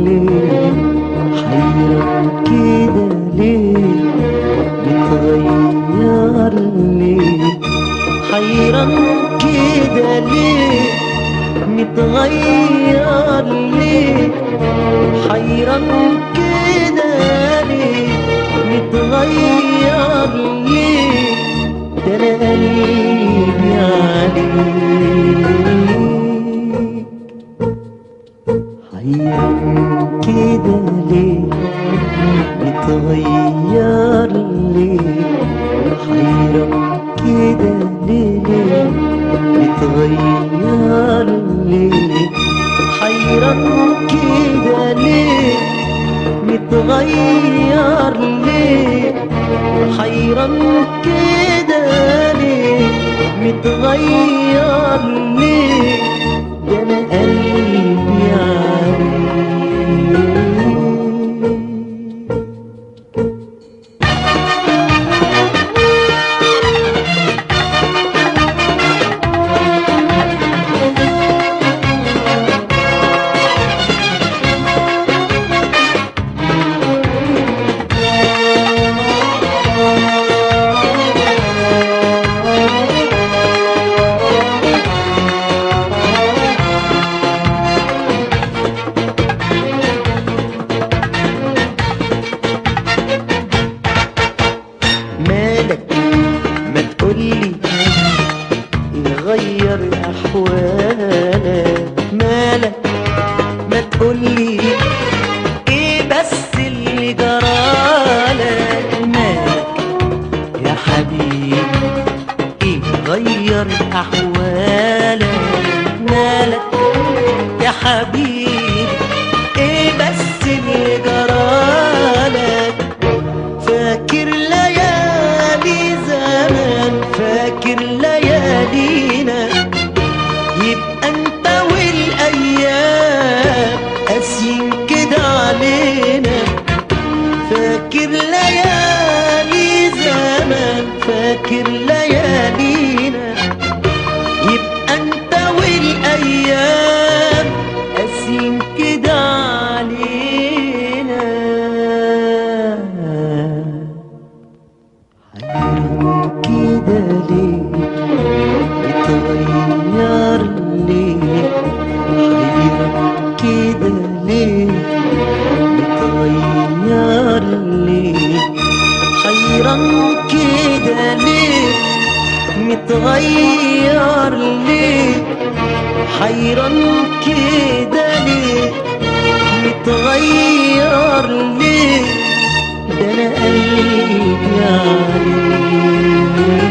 ليه؟ حيران كده ليه؟ متغير ليه؟ حيران كده ليه؟ متغير ليه؟ حيران كده ليه؟ متغير ليه؟ ده انا قلبي عليك حيران كده ليه؟ متغير ليه؟ حيران كده ليه؟ متغير ليه؟ حيران كده ليه؟ متغير ليه؟ حيران كده ليه؟ متغير ليه؟ ده انا قلبي عليك غير احوالك مالك ما تقولي ايه بس اللي جرالك مالك يا حبيبي ايه غير احوالك مالك يا حبيبي ايه بس اللي جرالك فاكر ليالي زمان فاكر ليالينا يبقى انت والايام قاسيين كده علينا فاكر ليالي زمان فاكر ليالينا يبقى انت والايام قاسيين كده علينا حيران كده ليه متغير ليه حيران كده ليه متغير ليه حيران كده ليه متغير ليه حيران كده ليه متغير ليه ده انا قلبي عليك